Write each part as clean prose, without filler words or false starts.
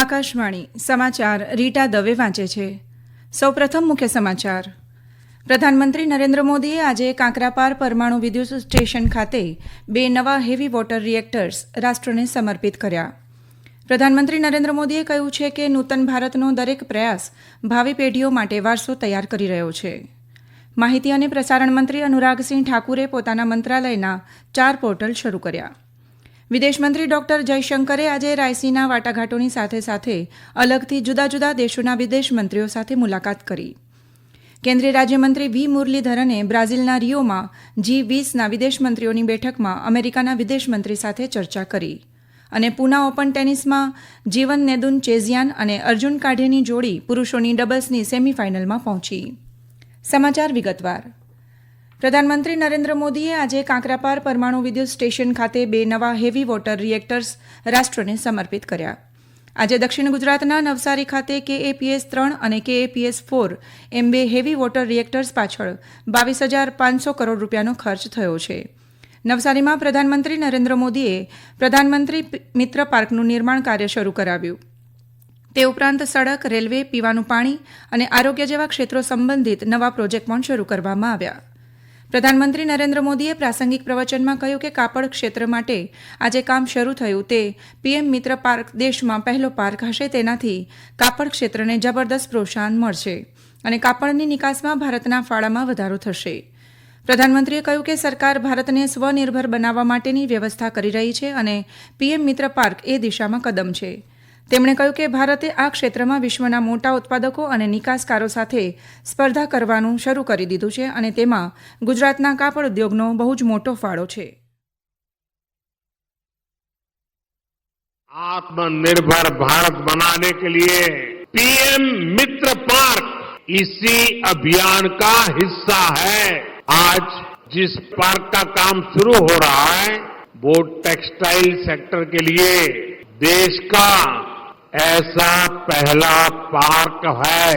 આકાશવાણી સમાચાર રીટા દવે વાંચે છે. સૌપ્રથમ મુખ્ય સમાચાર. પ્રધાનમંત્રી નરેન્દ્ર મોદીએ આજે કાંકરાપાર પરમાણુ વિદ્યુત સ્ટેશન ખાતે 2 નવા હેવી વોટર રિએક્ટર્સ રાષ્ટ્રને સમર્પિત કર્યા. પ્રધાનમંત્રી નરેન્દ્ર મોદીએ કહ્યું છે કે નૂતન ભારતનો દરેક પ્રયાસ ભાવિ પેઢીઓ માટે વારસો તૈયાર કરી રહ્યો છે. માહિતી અને પ્રસારણ મંત્રી અનુરાગસિંહ ઠાકુરે પોતાના મંત્રાલયના 4 પોર્ટલ શરૂ કર્યા. વિદેશમંત્રી ડોક્ટર જયશંકરે આજે રાયસીના વાટાઘાટોની સાથે સાથે અલગથી જુદા જુદા દેશોના વિદેશ મંત્રીઓ સાથે મુલાકાત કરી. કેન્દ્રીય રાજ્યમંત્રી વી મુરલીધરને બ્રાઝિલના રિયોમાં G20ના વિદેશ મંત્રીઓની બેઠકમાં અમેરિકાના વિદેશમંત્રી સાથે ચર્ચા કરી. અને પૂના ઓપન ટેનિસમાં જીવન નેદુનચેઝિયાન અને અર્જુન કાઢેની જોડી પુરુષોની ડબલ્સની સેમીફાઇનલમાં પહોંચી. સમાચાર વિગતવાર. પ્રધાનમંત્રી નરેન્દ્ર મોદીએ આજે કાંકરાપાર પરમાણુ વિદ્યુત સ્ટેશન ખાતે 2 નવા હેવી વોટર રિએક્ટર્સ રાષ્ટ્રને સમર્પિત કર્યા. આજે દક્ષિણ ગુજરાતના નવસારી ખાતે KAPS-3 અને KAPS-4 એમ 2 હેવી વોટર રિએક્ટર્સ પાછળ 22,500 કરોડ રૂપિયાનો ખર્ચ થયો છે. નવસારીમાં પ્રધાનમંત્રી નરેન્દ્ર મોદીએ પ્રધાનમંત્રી મિત્ર પાર્કનું નિર્માણ કાર્ય શરૂ કરાવ્યું. તે ઉપરાંત સડક, રેલવે, પીવાનું પાણી અને આરોગ્ય જેવા ક્ષેત્રો સંબંધિત નવા પ્રોજેક્ટ પણ શરૂ કરવામાં આવ્યા. પ્રધાનમંત્રી નરેન્દ્ર મોદીએ પ્રાસંગિક પ્રવચનમાં કહ્યું કે કાપડ ક્ષેત્ર માટે આજે કામ શરૂ થયું તે PM મિત્ર પાર્ક દેશમાં પહેલો પાર્ક હશે. તેનાથી કાપડ ક્ષેત્રને જબરદસ્ત પ્રોત્સાહન મળશે અને કાપડની નિકાસમાં ભારતના ફાળામાં વધારો થશે. પ્રધાનમંત્રીએ કહ્યું કે સરકાર ભારતને સ્વનિર્ભર બનાવવા માટેની વ્યવસ્થા કરી રહી છે અને PM મિત્ર પાર્ક એ દિશામાં કદમ છે. તેમણે કહ્યું કે ભારતે આ ક્ષેત્રમાં વિશ્વના મોટા ઉત્પાદકો અને નિકાસકારો સાથે સ્પર્ધા કરવાનું શરૂ કરી દીધું છે અને તેમાં ગુજરાતના કાપડ ઉદ્યોગનો બહુ જ મોટો ફાળો છે. आत्मनिर्भर भारत बनाने के लिए PM मित्र पार्क इसी अभियान का हिस्सा है. आज जिस पार्क का काम शुरू हो रहा है वो टेक्सटाइल सेक्टर के लिए देश का ऐसा पहला पार्क है.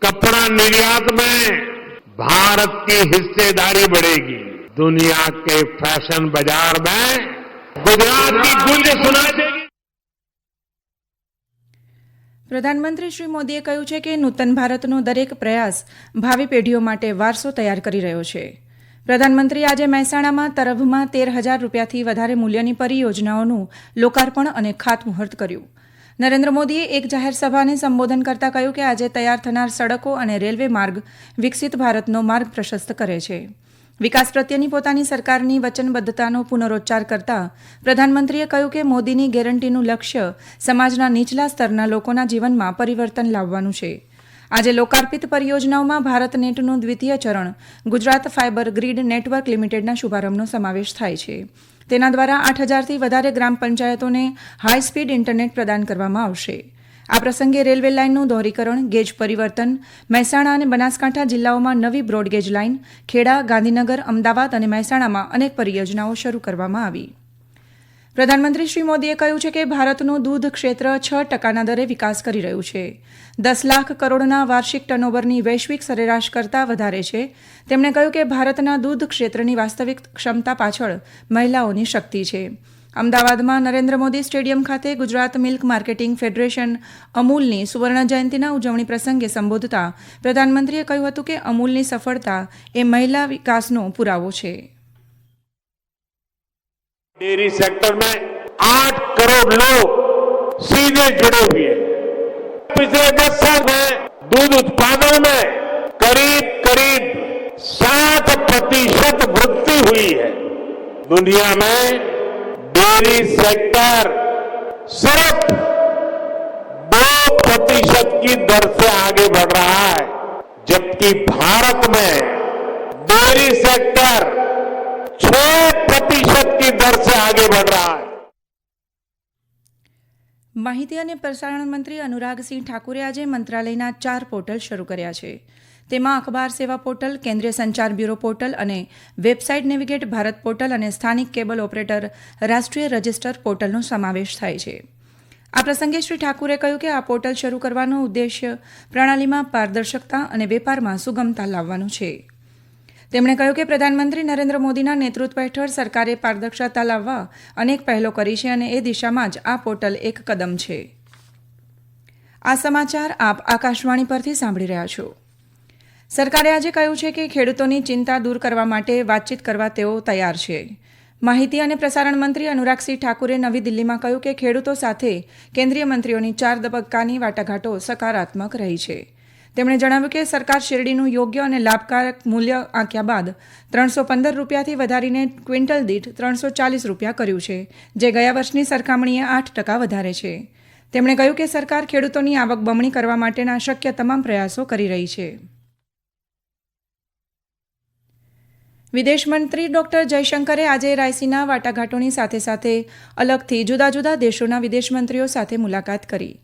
कपड़ा निर्यात में भारत की हिस्सेदारी बढ़ेगी. दुनिया के फैशन बाजार में गुजरात की गूंज सुनाई देगी. પ્રધાનમંત્રી શ્રી મોદીએ કહ્યું છે કે નૂતન ભારતનો દરેક પ્રયાસ ભાવિ પેઢીઓ માટે વારસો તૈયાર કરી રહ્યો છે. પ્રધાનમંત્રી આજે મહેસાણામાં તરભમાં 13,000 રૂપિયાથી વધારે મૂલ્યની પરિયોજનાઓનું લોકાર્પણ અને ખાતમુહૂર્ત કર્યું. નરેન્દ્ર મોદીએ એક જાહેર સભાને સંબોધન કરતા કહ્યું કે આજે તૈયાર થનાર સડકો અને રેલવે માર્ગ વિકસિત ભારતનો માર્ગ પ્રશસ્ત કરે છે. વિકાસ પ્રત્યેની પોતાની સરકારની વચનબદ્ધતાનો પુનરોચ્ચાર કરતા પ્રધાનમંત્રીએ કહ્યું કે મોદીની ગેરંટીનું લક્ષ્ય સમાજના નીચલા સ્તરના લોકોના જીવનમાં પરિવર્તન લાવવાનું છે. આજે લોકાર્પિત પરિયોજનાઓમાં ભારત નેટનું દ્વિતીય ચરણ ગુજરાત ફાઇબર ગ્રીડ નેટવર્ક લિમિટેડના શુભારંભનો સમાવેશ થાય છે. તેના દ્વારા 8,000થી વધારે ગ્રામ પંચાયતોને હાઈ સ્પીડ ઇન્ટરનેટ પ્રદાન કરવામાં આવશે. આ પ્રસંગે રેલવે લાઇનનું દોહરીકરણ, ગેજ પરિવર્તન, મહેસાણા અને બનાસકાંઠા જિલ્લાઓમાં નવી બ્રોડગેજ લાઇન, ખેડા, ગાંધીનગર, અમદાવાદ અને મહેસાણામાં અનેક પરિયોજનાઓ શરૂ કરવામાં આવી. પ્રધાનમંત્રી શ્રી મોદીએ કહ્યું છે કે ભારતનું દૂધ ક્ષેત્ર 6% દરે વિકાસ કરી રહ્યું છે. 10 લાખ કરોડના વાર્ષિક ટર્નઓવરની વૈશ્વિક સરેરાશ કરતાં વધારે છે. તેમણે કહ્યું કે ભારતના દૂધ ક્ષેત્રની વાસ્તવિક ક્ષમતા પાછળ મહિલાઓની શક્તિ છે. અમદાવાદમાં નરેન્દ્ર મોદી સ્ટેડિયમ ખાતે ગુજરાત મિલ્ક માર્કેટિંગ ફેડરેશન અમૂલની સુવર્ણ જયંતિના ઉજવણી પ્રસંગે સંબોધતા પ્રધાનમંત્રીએ કહ્યું હતું કે અમૂલની સફળતા એ મહિલા વિકાસનો પુરાવો છે. डेयरी सेक्टर में 8 करोड़ लोग सीधे जुड़े हुए हैं. पिछले 10 साल में दूध उत्पादन में करीब 60% वृद्धि हुई है. दुनिया में डेयरी सेक्टर सिर्फ 2% की दर से आगे बढ़ रहा है, जबकि भारत में डेयरी सेक्टर 6% की दर से आगे बढ़ रहा है. માહિતી અને પ્રસારણ મંત્રી અનુરાગસિંહ ઠાકુરે આજે મંત્રાલયના 4 પોર્ટલ શરૂ કર્યા છે. તેમાં અખબાર સેવા પોર્ટલ, કેન્દ્રીય સંચાર બ્યુરો પોર્ટલ અને વેબસાઇટ નેવિગેટ ભારત પોર્ટલ અને સ્થાનિક કેબલ ઓપરેટર રાષ્ટ્રીય રજિસ્ટર પોર્ટલનો સમાવેશ થાય છે. આ પ્રસંગે શ્રી ઠાકુરે કહ્યું કે આ પોર્ટલ શરૂ કરવાનો ઉદ્દેશ્ય પ્રણાલીમાં પારદર્શકતા અને વેપારમાં સુગમતા લાવવાનો છે. તેમણે કહ્યું કે પ્રધાનમંત્રી નરેન્દ્ર મોદીના નેતૃત્વ હેઠળ સરકારે પારદર્શકતા લાવવા અનેક પહેલો કરી છે અને એ દિશામાં જ આ પોર્ટલ એક કદમ છે. આ સમાચાર આપ આકાશવાણી પરથી સાંભળી રહ્યા છો. સરકારે આજે કહ્યું છે કે ખેડૂતોની ચિંતા દૂર કરવા માટે વાતચીત કરવા તેઓ તૈયાર છે. માહિતી અને પ્રસારણ મંત્રી અનુરાગસિંહ ઠાકુરે નવી દિલ્હીમાં કહ્યું કે ખેડૂતો સાથે કેન્દ્રીય મંત્રીઓની 4 તબક્કાની વાટાઘાટો સકારાત્મક રહી છે. તેમણે જણાવ્યું કે સરકાર શેરડીનું યોગ્ય અને લાભકારક મૂલ્ય આંક્યા બાદ 315 રૂપિયાથી વધારીને ક્વિન્ટલ દીઠ 340 રૂપિયા કર્યું છે, જે ગયા વર્ષની સરખામણીએ 8% વધારે છે. તેમણે કહ્યું કે સરકાર ખેડૂતોની આવક બમણી કરવા માટેના શક્ય તમામ પ્રયાસો કરી રહી છે. વિદેશ મંત્રી ડોક્ટર જયશંકરે આજે રાયસીના વાટાઘાટોની સાથે સાથે અલગથી જુદા જુદા દેશોના વિદેશ મંત્રીઓ સાથે મુલાકાત કરી.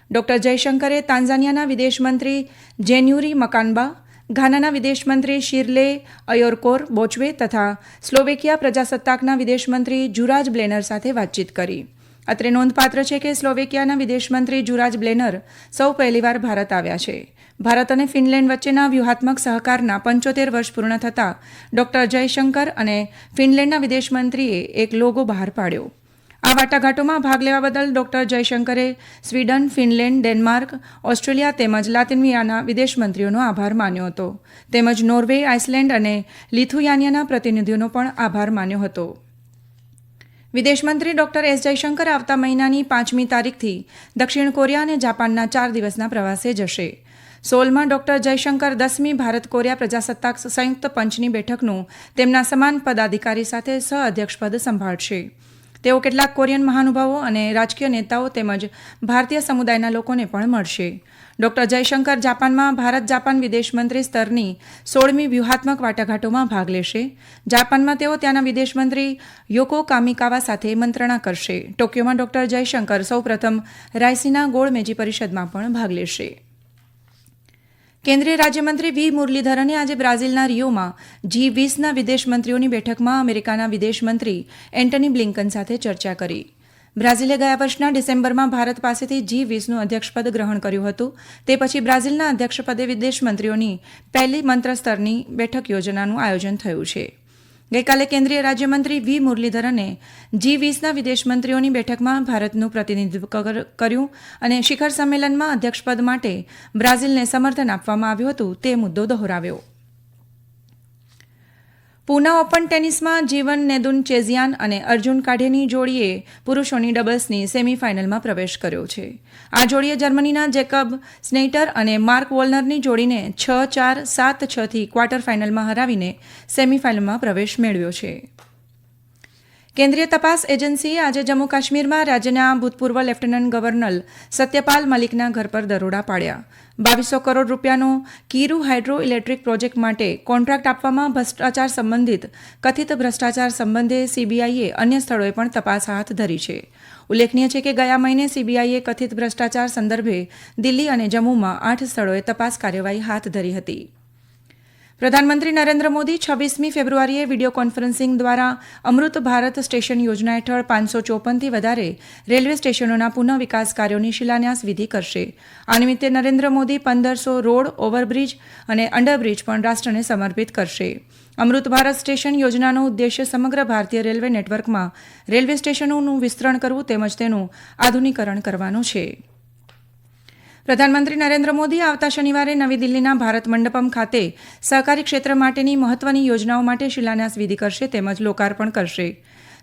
ડોક્ટર જયશંકરે તાન્ઝાનિયાના વિદેશ મંત્રી જેન્યુરી મકાનબા, ઘાનાના વિદેશ મંત્રી શિરલે અયોરકોર બોચવે તથા સ્લોવેકિયા પ્રજાસત્તાકના વિદેશ મંત્રી જુરાજ બ્લેનર સાથે વાતચીત કરી. અત્રે નોંધપાત્ર છે કે સ્લોવેકિયાના વિદેશ મંત્રી જુરાજ બ્લેનર સૌ પહેલીવાર ભારત આવ્યા છે. ભારત અને ફિનલેન્ડ વચ્ચેના વ્યૂહાત્મક સહકારના 75 વર્ષ પૂર્ણ થતાં ડોક્ટર જયશંકર અને ફિનલેન્ડના વિદેશ મંત્રીએ એક લોગો બહાર પાડ્યો. આ વાટાઘાટોમાં ભાગ લેવા બદલ ડોક્ટર જયશંકરે સ્વીડન, ફિનલેન્ડ, ડેનમાર્ક, ઓસ્ટ્રેલિયા તેમજ લાતિનિયાના વિદેશ મંત્રીઓનો આભાર માન્યો હતો. તેમજ નોર્વે, આઇસલેન્ડ અને લિથુયાનિયાના પ્રતિનિધિઓનો પણ આભાર માન્યો હતો. વિદેશમંત્રી ડોક્ટર એસ જયશંકર આવતા મહિનાની 5મી તારીખથી દક્ષિણ કોરિયા અને જાપાનના 4 દિવસના પ્રવાસે જશે. સોલમાં ડોક્ટર જયશંકર 10મી ભારત કોરિયા પ્રજાસત્તાક સંયુક્ત પંચની બેઠકનું તેમના સમાન પદાધિકારી સાથે સહઅધ્યક્ષપદ સંભાળશે. તેઓ કેટલાક કોરિયન મહાનુભાવો અને રાજકીય નેતાઓ તેમજ ભારતીય સમુદાયના લોકોને પણ મળશે. ડોક્ટર જયશંકર જાપાનમાં ભારત જાપાન વિદેશ મંત્રી સ્તરની 16મી વ્યૂહાત્મક વાટાઘાટોમાં ભાગ લેશે. જાપાનમાં તેઓ ત્યાંના વિદેશ મંત્રી યોકો કામિકાવા સાથે મંત્રણા કરશે. ટોક્યોમાં ડોક્ટર જયશંકર સૌપ્રથમ રાયસીના ગોળમેજી પરિષદમાં પણ ભાગ લેશે. કેન્દ્રીય રાજ્યમંત્રી વી મુરલીધરને આજે બ્રાઝિલના રિયોમાં G20ના વિદેશ મંત્રીઓની બેઠકમાં અમેરિકાના વિદેશ મંત્રી એન્ટની બ્લિંકન સાથે ચર્ચા કરી. બ્રાઝિલે ગયા વર્ષના ડિસેમ્બરમાં ભારત પાસેથી G20નું અધ્યક્ષપદ ગ્રહણ કર્યું હતું. તે પછી બ્રાઝિલના અધ્યક્ષપદે વિદેશ મંત્રીઓની પહેલી મંત્ર સ્તરની બેઠક યોજનાનું આયોજન થયું છે. ગઈકાલે કેન્દ્રીય રાજ્યમંત્રી વી મુરલીધરને G20ના વિદેશ મંત્રીઓની બેઠકમાં ભારતનું પ્રતિનિધિત્વ કર્યું અને શિખર સંમેલનમાં અધ્યક્ષપદ માટે બ્રાઝિલને સમર્થન આપવામાં આવ્યું હતું તે મુદ્દો દોહરાવ્યો. પૂના ઓપન ટેનિસમાં જીવન નેદુનચેઝિયાન અને અર્જુન કાઢેની જોડીએ પુરુષોની ડબલ્સની સેમીફાઇનલમાં પ્રવેશ કર્યો છે. આ જોડીએ જર્મનીના જેકબ સ્નેઇટર અને માર્ક વોલનરની જોડીને 6-4, 7-6થી ક્વાર્ટર ફાઇનલમાં હરાવીને સેમીફાઇનલમાં પ્રવેશ મેળવ્યો છે. કેન્દ્રીય તપાસ એજન્સીએ આજે જમ્મુ કાશ્મીરમાં રાજ્યના ભૂતપૂર્વ લેફ્ટનન્ટ ગવર્નર સત્યપાલ મલિકના ઘર પર દરોડા પાડ્યા. 2200 કરોડ રૂપિયાનો કીરુ હાઇડ્રો ઇલેક્ટ્રિક પ્રોજેક્ટ માટે કોન્ટ્રાક્ટ આપવામાં ભ્રષ્ટાચાર સંબંધિત કથિત ભ્રષ્ટાચાર સંબંધે સીબીઆઈએ અન્ય સ્થળોએ પણ તપાસ હાથ ધરી છે. ઉલ્લેખનીય છે કે ગયા મહિને સીબીઆઈએ કથિત ભ્રષ્ટાચાર સંદર્ભે દિલ્હી અને જમ્મુમાં 8 સ્થળોએ તપાસ કાર્યવાહી હાથ ધરી હતી. પ્રધાનમંત્રી નરેન્દ્ર મોદી 26મી ફેબ્રુઆરીએ વિડીયો કોન્ફરન્સિંગ દ્વારા અમૃત ભારત સ્ટેશન યોજના હેઠળ 554થી વધારે રેલવે સ્ટેશનોના પુનઃ વિકાસ કાર્યોની શિલાન્યાસ વિધિ કરશે. આ નિમિત્તે નરેન્દ્ર મોદી 1500 રોડ, ઓવરબ્રિજ અને અંડરબ્રિજ પણ રાષ્ટ્રને સમર્પિત કરશે. અમૃત ભારત સ્ટેશન યોજનાનો ઉદ્દેશ્ય સમગ્ર ભારતીય રેલવે નેટવર્કમાં રેલવે સ્ટેશનોનું વિસ્તરણ કરવું તેમજ તેનું આધુનિકરણ કરવાનું છે. પ્રધાનમંત્રી નરેન્દ્ર મોદી આવતા શનિવારે નવી દિલ્હીના ભારત મંડપમ ખાતે સહકારી ક્ષેત્ર માટેની મહત્વની યોજનાઓ માટે શિલાન્યાસ વિધિ કરશે તેમજ લોકાર્પણ કરશે.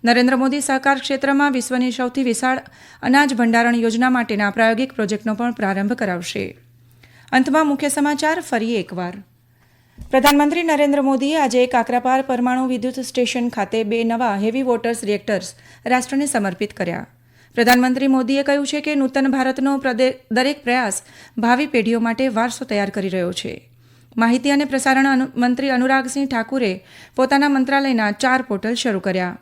નરેન્દ્ર મોદી સહકાર ક્ષેત્રમાં વિશ્વની સૌથી વિશાળ અનાજ ભંડારણ યોજના માટેના પ્રાયોગિક પ્રોજેક્ટનો પણ પ્રારંભ કરાવશે. અંતમાં મુખ્ય સમાચાર ફરી એકવાર. પ્રધાનમંત્રી નરેન્દ્ર મોદીએ આજે કાકરાપાર પરમાણુ વિદ્યુત સ્ટેશન ખાતે 2 નવા હેવી વોટર્સ રિએક્ટર્સ રાષ્ટ્રને સમર્પિત કર્યા. પ્રધાનમંત્રી મોદીએ કહ્યું છે કે નૂતન ભારતનો દરેક પ્રયાસ ભાવિ પેઢીઓ માટે વારસો તૈયાર કરી રહ્યો છે. માહિતી અને પ્રસારણ મંત્રી અનુરાગસિંહ ઠાકુરે પોતાના મંત્રાલયના 4 પોર્ટલ શરૂ કર્યા.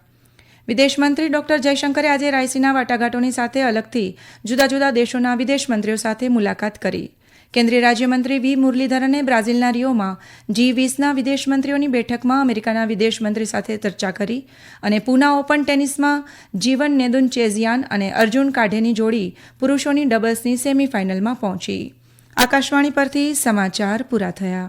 વિદેશ મંત્રી ડોક્ટર જયશંકરે આજે રાયસીના વાટાઘાટોની સાથે અલગથી જુદા જુદા દેશોના વિદેશ મંત્રીઓ સાથે મુલાકાત કરી. કેન્દ્રીય રાજ્યમંત્રી વી મુરલીધરને બ્રાઝિલના રિયોમાં G20ના વિદેશ મંત્રીઓની બેઠકમાં અમેરિકાના વિદેશ મંત્રી સાથે ચર્ચા કરી અને પૂના ઓપન ટેનિસમાં જીવન નેદુનચેઝિયાન અને અર્જુન કાઢેની જોડી પુરુષોની ડબલ્સની સેમીફાઇનલમાં પહોંચી. આકાશવાણી પરથી સમાચાર પૂરા થયા.